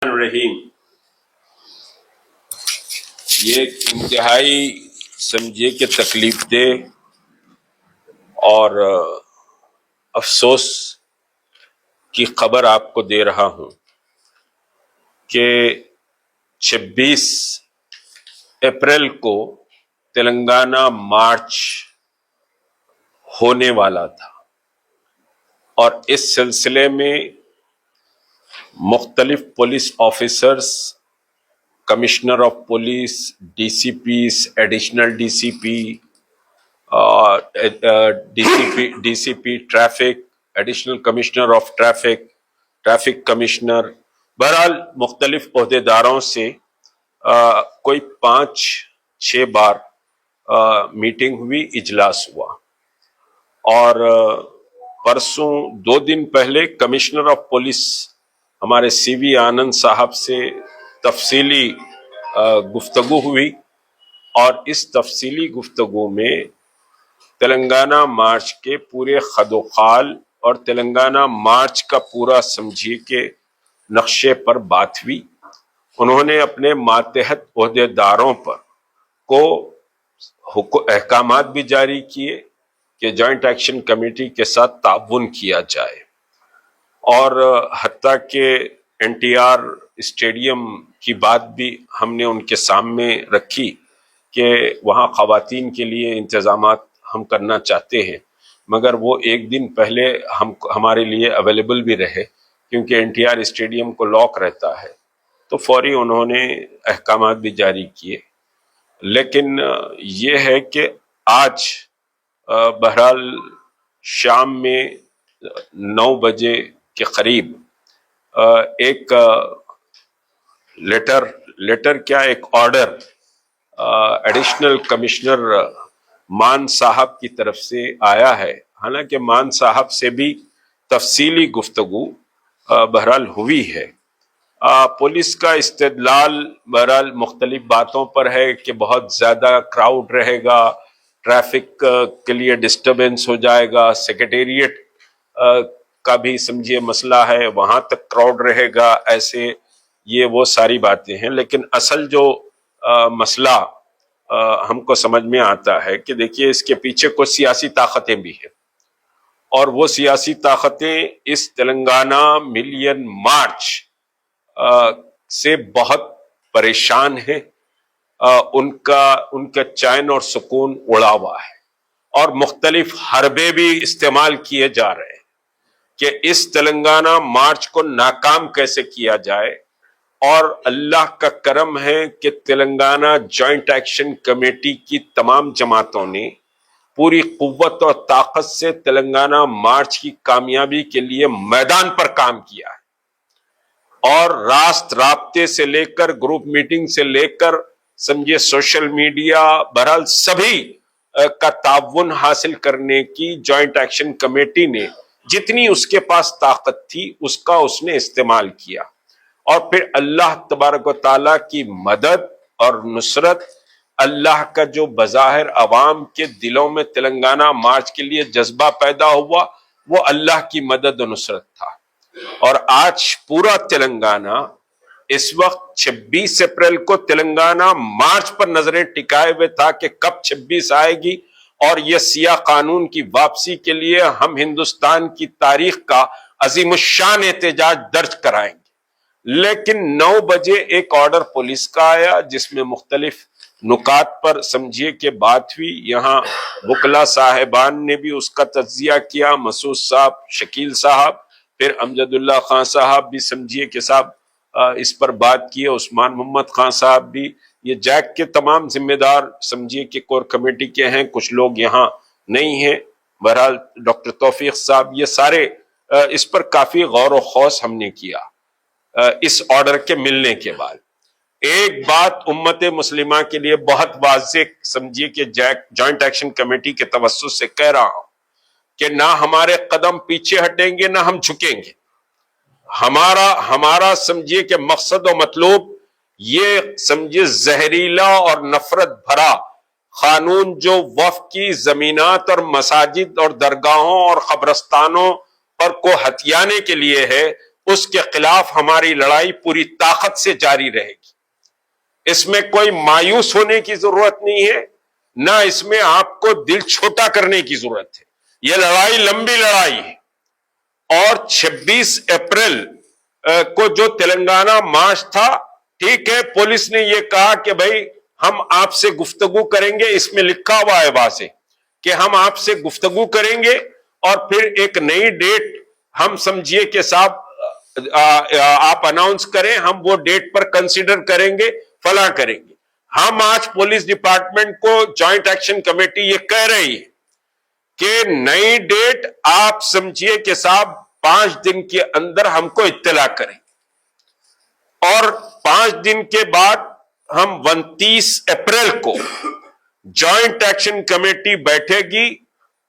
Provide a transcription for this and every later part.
الرحیم، یہ ایک انتہائی سمجھیے کہ تکلیف دہ اور افسوس کی خبر آپ کو دے رہا ہوں کہ 26 اپریل کو تلنگانہ مارچ ہونے والا تھا اور اس سلسلے میں مختلف police officers, commissioner of police, D C Ps, additional D C P traffic, additional commissioner of traffic commissioner, بہرحال مختلف عہدیداروں سے کوئی 5-6 بار میٹنگ ہوئی، اجلاس ہوا، اور پرسوں 2 دن پہلے کمشنر آف پولیس ہمارے سی وی آنند صاحب سے تفصیلی گفتگو ہوئی، اور اس تفصیلی گفتگو میں تلنگانہ مارچ کے پورے خد و خال اور تلنگانہ مارچ کا پورا سمجھیے کہ نقشے پر بات ہوئی۔ انہوں نے اپنے ماتحت عہدیداروں پر کو احکامات بھی جاری کیے کہ جوائنٹ ایکشن کمیٹی کے ساتھ تعاون کیا جائے، اور حتیٰ کہ NTR اسٹیڈیم کی بات بھی ہم نے ان کے سامنے رکھی کہ وہاں خواتین کے لیے انتظامات ہم کرنا چاہتے ہیں، مگر وہ 1 دن پہلے ہمارے لیے اویلیبل بھی رہے کیونکہ NTR اسٹیڈیم کو لاک رہتا ہے، تو فوری انہوں نے احکامات بھی جاری کیے۔ لیکن یہ ہے کہ آج بہرحال شام میں 9 بجے کے قریب ایک ایک آرڈر ایڈیشنل کمشنر مان صاحب کی طرف سے آیا ہے۔ حالانکہ مان صاحب سے بھی تفصیلی گفتگو بہرحال ہوئی ہے۔ پولیس کا استدلال بہرحال مختلف باتوں پر ہے کہ بہت زیادہ کراؤڈ رہے گا، ٹریفک کے لیے ڈسٹربنس ہو جائے گا، سیکریٹریٹ کا بھی سمجھیے مسئلہ ہے، وہاں تک کراؤڈ رہے گا، ایسے یہ وہ ساری باتیں ہیں۔ لیکن اصل جو مسئلہ ہم کو سمجھ میں آتا ہے کہ دیکھیے اس کے پیچھے کچھ سیاسی طاقتیں بھی ہیں، اور وہ سیاسی طاقتیں اس تلنگانہ ملین مارچ سے بہت پریشان ہیں۔ ان کا چین اور سکون اڑا ہوا ہے، اور مختلف حربے بھی استعمال کیے جا رہے ہیں کہ اس تلنگانہ مارچ کو ناکام کیسے کیا جائے۔ اور اللہ کا کرم ہے کہ تلنگانہ جوائنٹ ایکشن کمیٹی کی تمام جماعتوں نے پوری قوت اور طاقت سے تلنگانہ مارچ کی کامیابی کے لیے میدان پر کام کیا ہے، اور راست رابطے سے لے کر گروپ میٹنگ سے لے کر سمجھے سوشل میڈیا، بہرحال سبھی کا تعاون حاصل کرنے کی جوائنٹ ایکشن کمیٹی نے جتنی اس کے پاس طاقت تھی اس کا اس نے استعمال کیا، اور پھر اللہ تبارک و تعالیٰ کی مدد اور نصرت، اللہ کا جو بظاہر عوام کے دلوں میں تلنگانہ مارچ کے لیے جذبہ پیدا ہوا، وہ اللہ کی مدد و نصرت تھا۔ اور آج پورا تلنگانہ اس وقت 26 اپریل کو تلنگانہ مارچ پر نظریں ٹکائے ہوئے تھا کہ کب 26 آئے گی، اور یہ سیاہ قانون کی واپسی کے لیے ہم ہندوستان کی تاریخ کا عظیم الشان احتجاج درج کرائیں گے۔ لیکن 9 بجے ایک آرڈر پولیس کا آیا جس میں مختلف نکات پر سمجھیے کہ بات ہوئی۔ یہاں وکلا صاحبان نے بھی اس کا تجزیہ کیا، مسعود صاحب، شکیل صاحب، پھر امجد اللہ خان صاحب بھی سمجھیے کہ صاحب اس پر بات کی، عثمان محمد خان صاحب بھی، یہ جیک کے تمام ذمہ دار سمجھیے کہ کور کمیٹی کے ہیں، کچھ لوگ یہاں نہیں ہیں، بہرحال ڈاکٹر توفیق صاحب، یہ سارے اس پر کافی غور و خوض ہم نے کیا۔ اس آرڈر کے ملنے کے بعد ایک بات امت مسلمہ کے لیے بہت واضح سمجھیے کہ جوائنٹ ایکشن کمیٹی کے توسط سے کہہ رہا ہوں کہ نہ ہمارے قدم پیچھے ہٹیں گے، نہ ہم جھکیں گے۔ ہمارا سمجھیے کہ مقصد و مطلوب یہ سمجھیے زہریلا اور نفرت بھرا قانون جو وقف کی زمینات اور مساجد اور درگاہوں اور قبرستانوں پر کو ہتھیانے کے لیے ہے، اس کے خلاف ہماری لڑائی پوری طاقت سے جاری رہے گی. اس میں کوئی مایوس ہونے کی ضرورت نہیں ہے، نہ اس میں آپ کو دل چھوٹا کرنے کی ضرورت ہے. یہ لڑائی لمبی لڑائی ہے، اور 26 اپریل کو جو تلنگانہ مارچ تھا، ٹھیک ہے، پولیس نے یہ کہا کہ بھائی ہم آپ سے گفتگو کریں گے، اس میں لکھا ہوا ہے واضح کہ ہم آپ سے گفتگو کریں گے، اور پھر ایک نئی ڈیٹ ہم سمجھیے کہ صاحب آپ اناؤنس کریں، ہم وہ ڈیٹ پر کنسیڈر کریں گے، فلاں کریں گے. ہم آج پولیس ڈپارٹمنٹ کو جوائنٹ ایکشن کمیٹی یہ کہہ رہی ہے کہ نئی ڈیٹ آپ سمجھیے کہ صاحب 5 دن کے اندر ہم کو اطلاع کریں، اور 5 دن کے بعد ہم 29 اپریل کو جوائنٹ ایکشن کمیٹی بیٹھے گی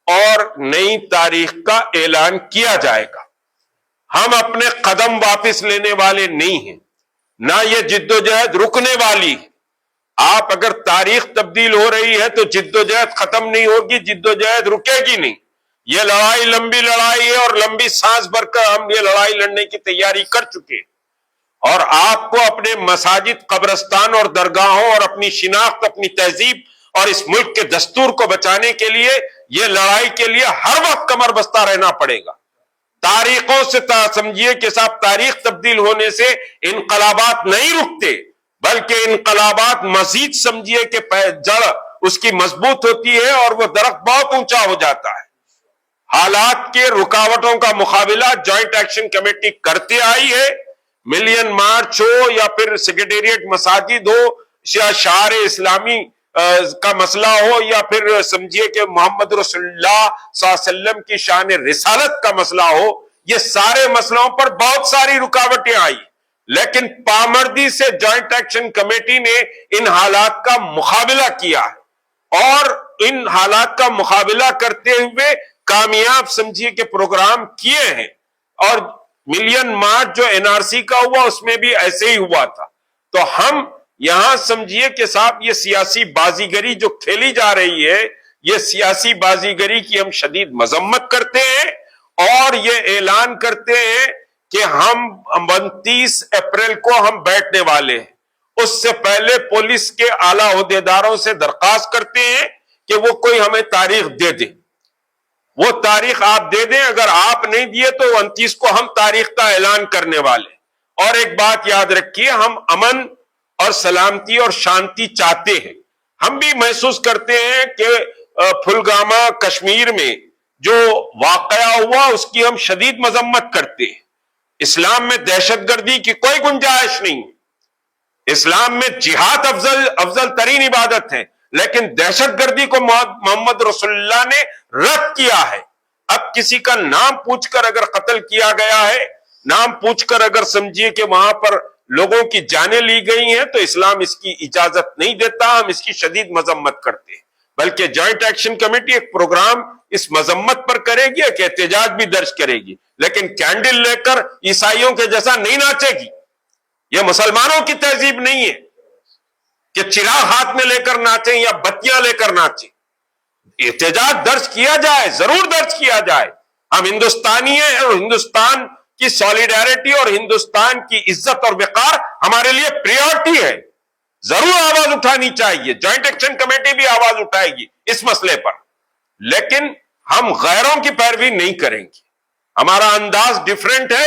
اور نئی تاریخ کا اعلان کیا جائے گا. ہم اپنے قدم واپس لینے والے نہیں ہیں، نہ یہ جدوجہد رکنے والی ہے. آپ اگر تاریخ تبدیل ہو رہی ہے تو جدوجہد ختم نہیں ہوگی، جدوجہد رکے گی نہیں. یہ لڑائی لمبی لڑائی ہے، اور لمبی سانس بھر کر ہم یہ لڑائی لڑنے کی تیاری کر چکے ہیں. اور آپ کو اپنے مساجد، قبرستان اور درگاہوں اور اپنی شناخت، اپنی تہذیب اور اس ملک کے دستور کو بچانے کے لیے یہ لڑائی کے لیے ہر وقت کمر بستہ رہنا پڑے گا. تاریخوں سے سمجھیے کہ صاحب تاریخ تبدیل ہونے سے انقلابات نہیں رکتے، بلکہ انقلابات مزید سمجھیے کہ جڑ اس کی مضبوط ہوتی ہے اور وہ درخت بہت اونچا ہو جاتا ہے. حالات کے رکاوٹوں کا مقابلہ جوائنٹ ایکشن کمیٹی کرتے آئی ہے. ملین مارچ ہو یا پھر سیکریٹریٹ مساجد ہو یا شعار اسلامی کا مسئلہ ہو یا پھر سمجھیے کہ محمد رسول اللہ صلی اللہ علیہ وسلم کی شان رسالت کا مسئلہ ہو، یہ سارے مسئلوں پر بہت ساری رکاوٹیں آئی، لیکن پامردی سے جوائنٹ ایکشن کمیٹی نے ان حالات کا مقابلہ کیا ہے، اور ان حالات کا مقابلہ کرتے ہوئے کامیاب سمجھیے کہ پروگرام کیے ہیں. اور ملین مارچ جو NRC کا ہوا اس میں بھی ایسے ہی ہوا تھا. تو ہم یہاں سمجھیے کہ صاحب یہ سیاسی بازیگری جو کھیلی جا رہی ہے، یہ سیاسی بازیگری کی ہم شدید مذمت کرتے ہیں، اور یہ اعلان کرتے ہیں کہ ہم 29 اپریل کو ہم بیٹھنے والے ہیں. اس سے پہلے پولیس کے اعلیٰ عہدیداروں سے درخواست کرتے ہیں کہ وہ کوئی ہمیں تاریخ دے دیں. وہ تاریخ آپ دے دیں، اگر آپ نہیں دیے تو 29 کو ہم تاریخ کا اعلان کرنے والے. اور ایک بات یاد رکھیے، ہم امن اور سلامتی اور شانتی چاہتے ہیں. ہم بھی محسوس کرتے ہیں کہ پھلگامہ کشمیر میں جو واقعہ ہوا اس کی ہم شدید مذمت کرتے ہیں. اسلام میں دہشت گردی کی کوئی گنجائش نہیں. اسلام میں جہاد افضل ترین عبادت ہے، لیکن دہشت گردی کو محمد رسول اللہ نے رد کیا ہے. اب کسی کا نام پوچھ کر اگر قتل کیا گیا ہے، نام پوچھ کر اگر سمجھیے کہ وہاں پر لوگوں کی جانیں لی گئی ہیں، تو اسلام اس کی اجازت نہیں دیتا. ہم اس کی شدید مذمت کرتے ہیں. بلکہ جوائنٹ ایکشن کمیٹی ایک پروگرام اس مذمت پر کرے گی، ایک احتجاج بھی درج کرے گی، لیکن کینڈل لے کر عیسائیوں کے جیسا نہیں ناچے گی. یہ مسلمانوں کی تہذیب نہیں ہے کہ چراغ ہاتھ میں لے کر ناچیں یا بتیاں لے کر ناچیں. احتجاج درج کیا جائے، ضرور درج کیا جائے. ہم ہندوستانی ہیں، اور ہندوستان کی سولیڈیرٹی اور ہندوستان کی عزت اور وقار ہمارے لیے پریورٹی ہے. ضرور آواز اٹھانی چاہیے. جوائنٹ ایکشن کمیٹی بھی آواز اٹھائے گی اس مسئلے پر، لیکن ہم غیروں کی پیروی نہیں کریں گے. ہمارا انداز ڈیفرنٹ ہے،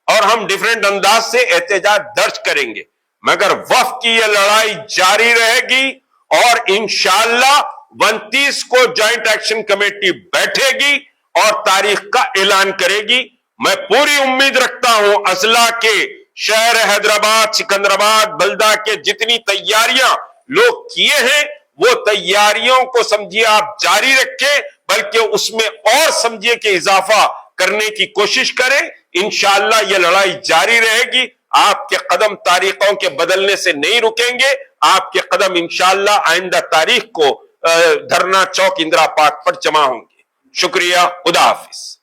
اور ہم ڈیفرنٹ انداز سے احتجاج درج کریں گے. مگر وفد کی یہ لڑائی جاری رہے گی، اور انشاءاللہ 29 کو جوائنٹ ایکشن کمیٹی بیٹھے گی اور تاریخ کا اعلان کرے گی. میں پوری امید رکھتا ہوں اضلاع کے شہر حیدرآباد، سکندرآباد، بلدہ کے جتنی تیاریاں لوگ کیے ہیں، وہ تیاریوں کو سمجھیے آپ جاری رکھیں، بلکہ اس میں اور سمجھیے کہ اضافہ کرنے کی کوشش کریں. انشاءاللہ یہ لڑائی جاری رہے گی. آپ کے قدم تاریخوں کے بدلنے سے نہیں رکیں گے. آپ کے قدم انشاءاللہ آئندہ تاریخ کو دھرنا چوک اندرا پارک پر جمع ہوں گے. شکریہ. خدا حافظ.